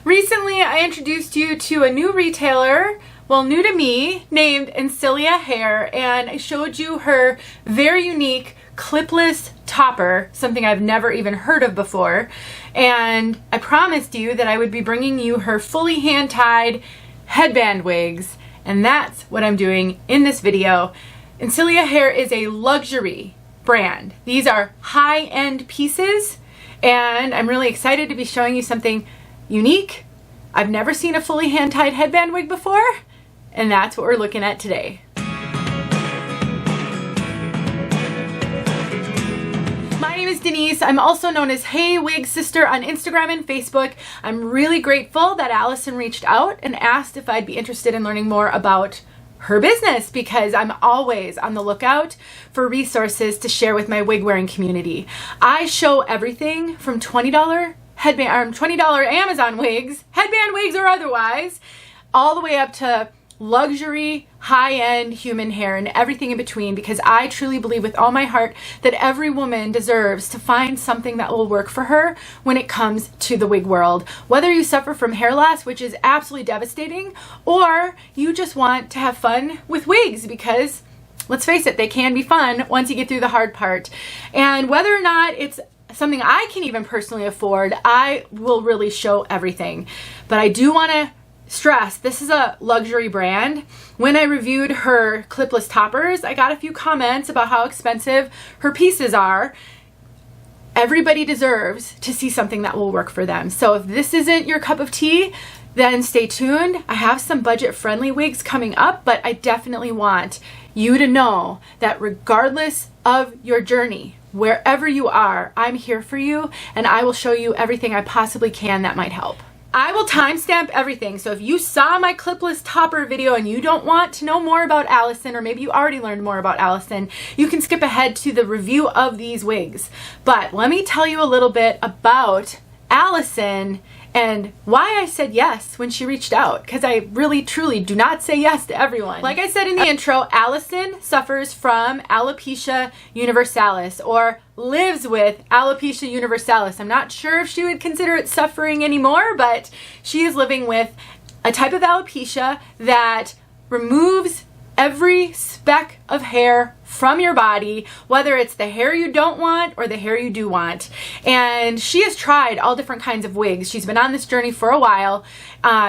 Recently, I introduced you to a new retailer, well, new to me, named Encelia Hair, and I showed you her very unique clipless topper, something I've never even heard of before, and I promised you that I would be bringing you her fully hand-tied headband wigs, and that's what I'm doing in this video. Encelia Hair is a luxury brand. These are high-end pieces, and I'm really excited to be showing you something unique. I've never seen a fully hand-tied headband wig before, and that's what we're looking at today. My name is Denise. I'm also known as heywigsister on Instagram and Facebook. I'm really grateful that Allison reached out and asked if I'd be interested in learning more about her business, because I'm always on the lookout for resources to share with my wig wearing community. I show everything from $20 headband, $20 Amazon wigs, headband wigs or otherwise, all the way up to luxury, high-end human hair and everything in between, because I truly believe with all my heart that every woman deserves to find something that will work for her when it comes to the wig world. Whether you suffer from hair loss, which is absolutely devastating, or you just want to have fun with wigs, because let's face it, they can be fun once you get through the hard part. And whether or not it's something I can even personally afford, I will really show everything. But I do want to stress, this is a luxury brand. When I reviewed her clipless toppers, I got a few comments about how expensive her pieces are. Everybody deserves to see something that will work for them. So if this isn't your cup of tea, then stay tuned. I have some budget-friendly wigs coming up, but I definitely want you to know that regardless of your journey, wherever you are, I'm here for you, and I will show you everything I possibly can that might help. I will timestamp everything, so if you saw my clipless topper video and you don't want to know more about Allison, or maybe you already learned more about Allison, you can skip ahead to the review of these wigs. But let me tell you a little bit about Allison and why I said yes when she reached out, because I really truly do not say yes to everyone. Like I said in the intro, Allison suffers from alopecia universalis, or lives with alopecia universalis. I'm not sure if she would consider it suffering anymore, but she is living with a type of alopecia that removes every speck of hair from your body, whether it's the hair you don't want or the hair you do want. And she has tried all different kinds of wigs. She's been on this journey for a while.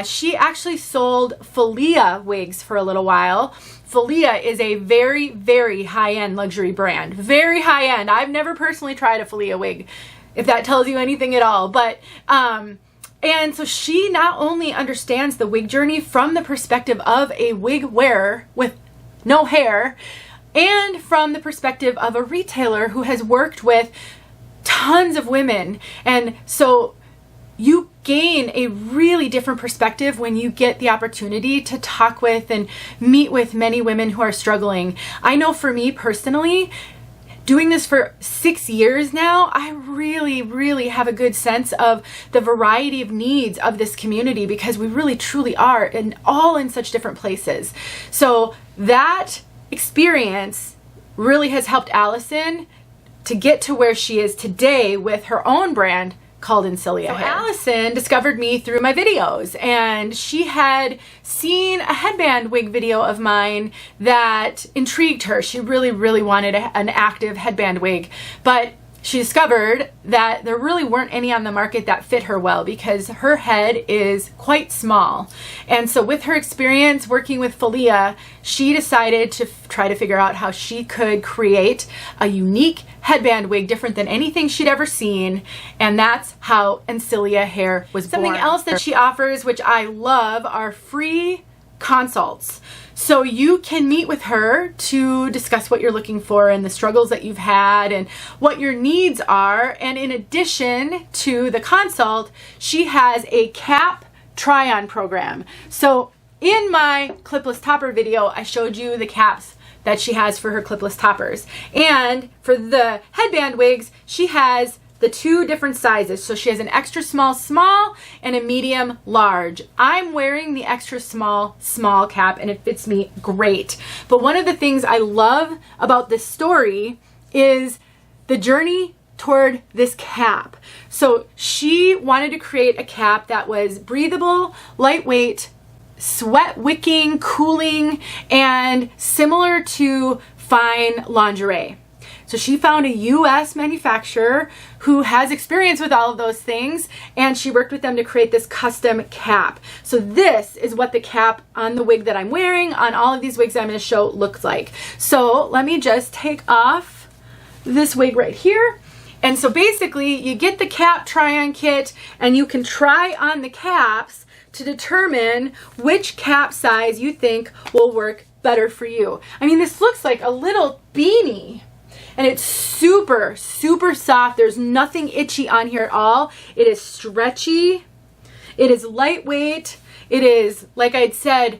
She actually sold 𝘸𝘢 wigs for a little while. 𝘸𝘢 is a very, very high-end luxury brand. Very high-end. I've never personally tried a 𝘸𝘢 wig, if that tells you anything at all. But and so she not only understands the wig journey from the perspective of a wig wearer with no hair, and from the perspective of a retailer who has worked with tons of women. And so you gain a really different perspective when you get the opportunity to talk with and meet with many women who are struggling. I know for me personally, doing this for 6 years now, I really have a good sense of the variety of needs of this community, because we really truly are all in such different places. So that experience really has helped Allison to get to where she is today with her own brand called Encelia Hair. Allison discovered me through my videos, and she had seen a headband wig video of mine that intrigued her. She really wanted an active headband wig, but she discovered that there really weren't any on the market that fit her well, because her head is quite small. And so with her experience working with 𝘸𝘢, she decided to try to figure out how she could create a unique headband wig different than anything she'd ever seen, and that's how Encelia Hair was born. Something else that she offers, which I love, are free consults. So you can meet with her to discuss what you're looking for and the struggles that you've had and what your needs are. And in addition to the consult, she has a cap try-on program. So in my clipless topper video, I showed you the caps that she has for her clipless toppers. And for the headband wigs, she has the two different sizes. So she has an extra small and a medium large. I'm wearing the extra small cap, and it fits me great. But one of the things I love about this story is the journey toward this cap. So she wanted to create a cap that was breathable, lightweight, sweat wicking, cooling, and similar to fine lingerie. So she found a US manufacturer who has experience with all of those things, and she worked with them to create this custom cap. So this is what the cap on the wig that I'm wearing, on all of these wigs I'm going to show, looks like. So let me just take off this wig right here. And so basically you get the cap try-on kit, and you can try on the caps to determine which cap size you think will work better for you. I mean, this looks like a little beanie, and it's super, super soft. There's nothing itchy on here at all. It is stretchy. It is lightweight. It is, like I'd said,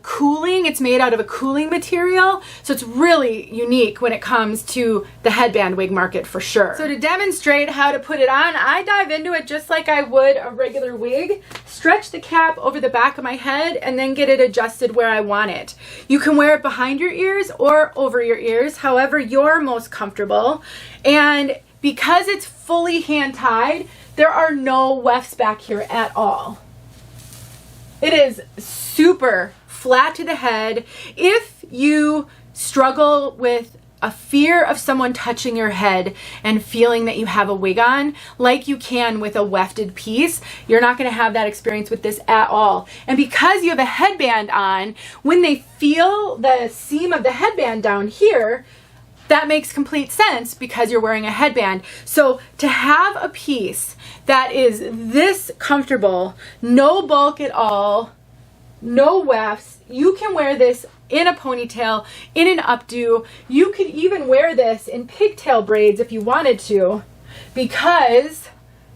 cooling. It's made out of a cooling material. So it's really unique when it comes to the headband wig market for sure. So to demonstrate how to put it on, I dive into it just like I would a regular wig. Stretch the cap over the back of my head and then get it adjusted where I want it. You can wear it behind your ears or over your ears, however you're most comfortable. And because it's fully hand tied, there are no wefts back here at all. It is super flat to the head. If you struggle with a fear of someone touching your head and feeling that you have a wig on, like you can with a wefted piece, you're not going to have that experience with this at all. And because you have a headband on, when they feel the seam of the headband down here, that makes complete sense because you're wearing a headband. So to have a piece that is this comfortable, no bulk at all, no wefts, you can wear this in a ponytail, in an updo. You could even wear this in pigtail braids if you wanted to, because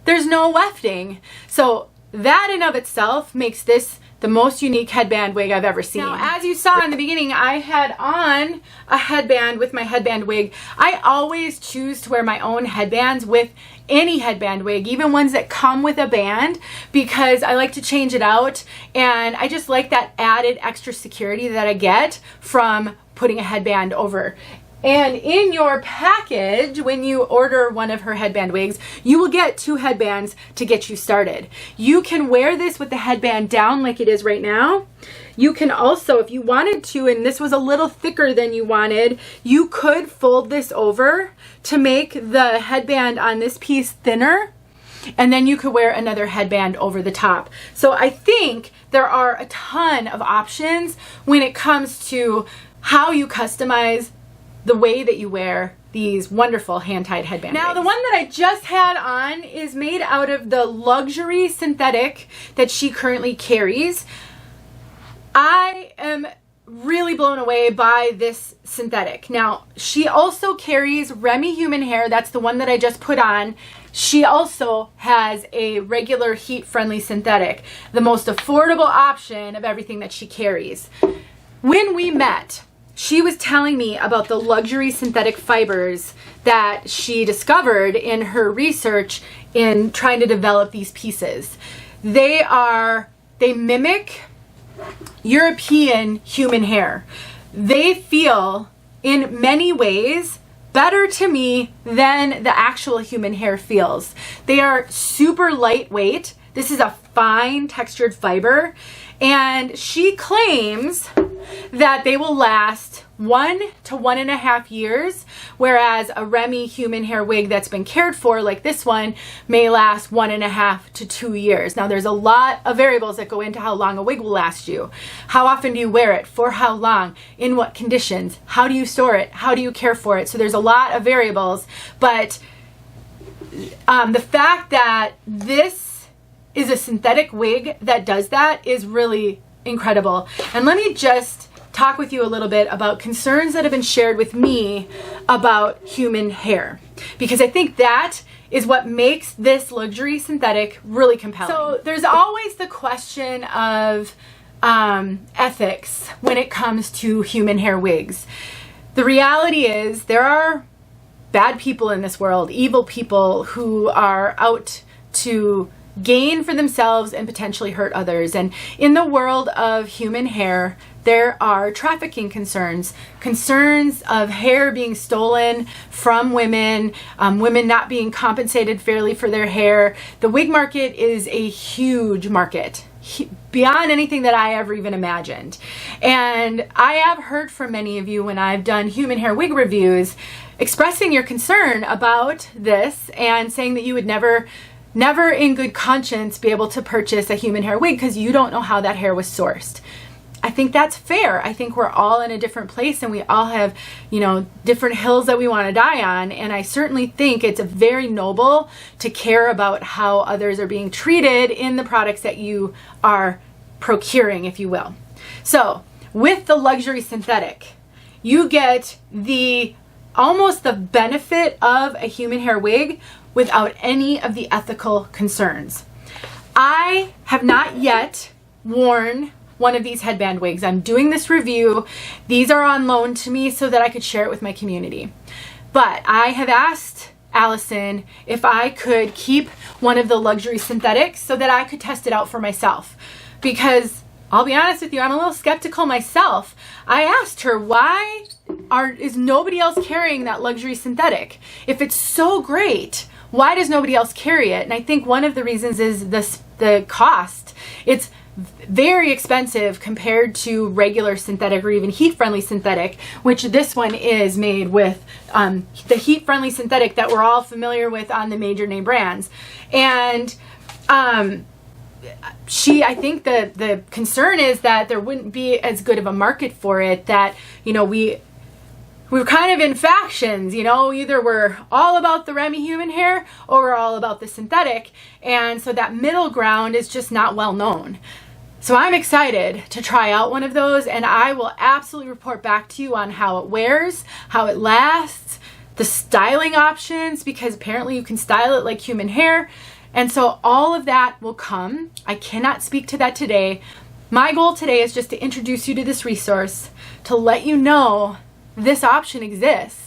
there's no wefting. So that in of itself makes this the most unique headband wig I've ever seen. Now, as you saw in the beginning, I had on a headband with my headband wig. I always choose to wear my own headbands with any headband wig, even ones that come with a band, because I like to change it out, and I just like that added extra security that I get from putting a headband over. And in your package, when you order one of her headband wigs, you will get 2 headbands to get you started. You can wear this with the headband down like it is right now. You can also, if you wanted to, and this was a little thicker than you wanted, you could fold this over to make the headband on this piece thinner, and then you could wear another headband over the top. So I think there are a ton of options when it comes to how you customize the way that you wear these wonderful hand-tied headbands. Now, the one that I just had on is made out of the luxury synthetic that she currently carries. I am really blown away by this synthetic. Now, she also carries Remy Human Hair. That's the one that I just put on. She also has a regular heat-friendly synthetic, the most affordable option of everything that she carries. When we met, she was telling me about the luxury synthetic fibers that she discovered in her research in trying to develop these pieces. They mimic European human hair. They feel in many ways better to me than the actual human hair feels. They are super lightweight. This is a fine textured fiber, and she claims that they will last 1 to 1.5 years, whereas a Remy human hair wig that's been cared for, like this one, may last 1.5 to 2 years. Now, there's a lot of variables that go into how long a wig will last you. How often do you wear it? For how long? In what conditions? How do you store it? How do you care for it? So there's a lot of variables, but the fact that this is a synthetic wig that does that is really incredible. And let me just talk with you a little bit about concerns that have been shared with me about human hair, because I think that is what makes this luxury synthetic really compelling. So there's always the question of ethics when it comes to human hair wigs. The reality is there are bad people in this world, evil people who are out to gain for themselves and potentially hurt others. And in the world of human hair, there are trafficking concerns of hair being stolen from women, women not being compensated fairly for their hair. The wig market is a huge market, beyond anything that I ever even imagined. And I have heard from many of you when I've done human hair wig reviews expressing your concern about this and saying that you would never in good conscience be able to purchase a human hair wig because you don't know how that hair was sourced. I think that's fair. I think we're all in a different place and we all have, you know, different hills that we want to die on. And I certainly think it's very noble to care about how others are being treated in the products that you are procuring, if you will. So with the luxury synthetic, you get almost the benefit of a human hair wig without any of the ethical concerns. I have not yet worn one of these headband wigs. I'm doing this review. These are on loan to me so that I could share it with my community. But I have asked Allison if I could keep one of the luxury synthetics so that I could test it out for myself. Because I'll be honest with you, I'm a little skeptical myself. I asked her, why is nobody else carrying that luxury synthetic? If it's so great, why does nobody else carry it? And I think one of the reasons is the cost. It's very expensive compared to regular synthetic or even heat-friendly synthetic, which this one is made with the heat-friendly synthetic that we're all familiar with on the major name brands. And I think the concern is that there wouldn't be as good of a market for it, that, you know, we're kind of in factions, you know, either we're all about the Remy human hair or we're all about the synthetic. And so that middle ground is just not well known. So I'm excited to try out one of those, and I will absolutely report back to you on how it wears, how it lasts, the styling options, because apparently you can style it like human hair. And so all of that will come. I cannot speak to that today. My goal today is just to introduce you to this resource, to let you know this option exists.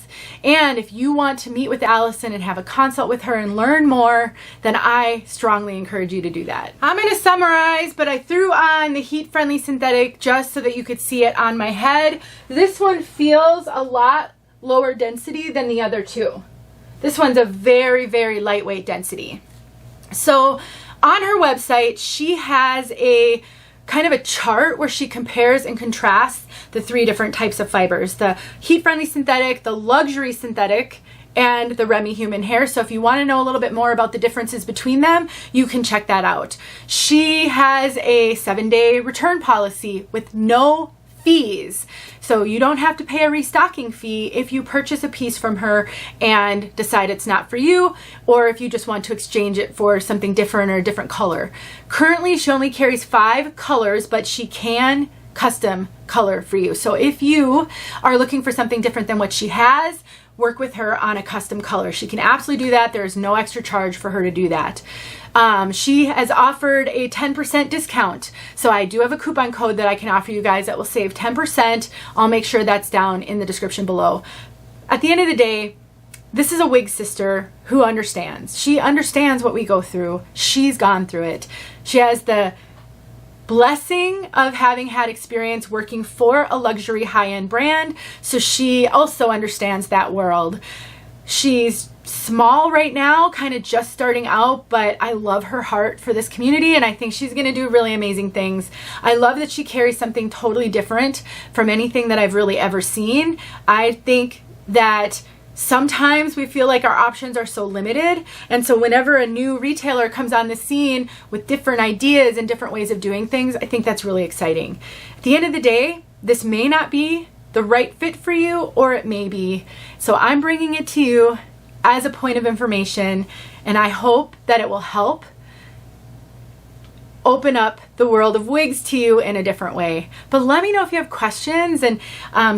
And if you want to meet with Allison and have a consult with her and learn more, then I strongly encourage you to do that. I'm going to summarize, but I threw on the heat-friendly synthetic just so that you could see it on my head. This one feels a lot lower density than the other two. This one's a very, very lightweight density. So on her website, she has a kind of a chart where she compares and contrasts the three different types of fibers: the heat-friendly synthetic, the luxury synthetic, and the Remy human hair. So if you want to know a little bit more about the differences between them, you can check that out. She has a 7-day return policy with no fees. So you don't have to pay a restocking fee if you purchase a piece from her and decide it's not for you, or if you just want to exchange it for something different or a different color. Currently, she only carries 5 colors, but she can custom color for you. So if you are looking for something different than what she has, work with her on a custom color. She can absolutely do that. There's no extra charge for her to do that. She has offered a 10% discount. So I do have a coupon code that I can offer you guys that will save 10%. I'll make sure that's down in the description below. At the end of the day, this is a wig sister who understands. She understands what we go through. She's gone through it. She has the blessing of having had experience working for a luxury high-end brand, so she also understands that world. She's small right now, kind of just starting out, but I love her heart for this community, and I think she's going to do really amazing things. I love that she carries something totally different from anything that I've really ever seen. I think that sometimes we feel like our options are so limited, and so whenever a new retailer comes on the scene with different ideas and different ways of doing things, I think that's really exciting. At the end of the day, this may not be the right fit for you, or it may be. So I'm bringing it to you as a point of information, and I hope that it will help open up the world of wigs to you in a different way. But let me know if you have questions, and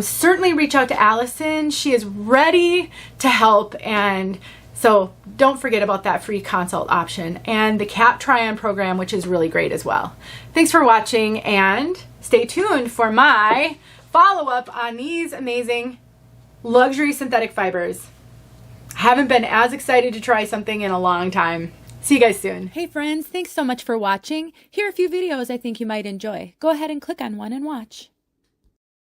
certainly reach out to Allison. She is ready to help, and so don't forget about that free consult option and the CAP try-on program, which is really great as well. Thanks for watching, and stay tuned for my follow-up on these amazing luxury synthetic fibers. I haven't been as excited to try something in a long time. See you guys soon. Hey friends, thanks so much for watching. Here are a few videos I think you might enjoy. Go ahead and click on one and watch.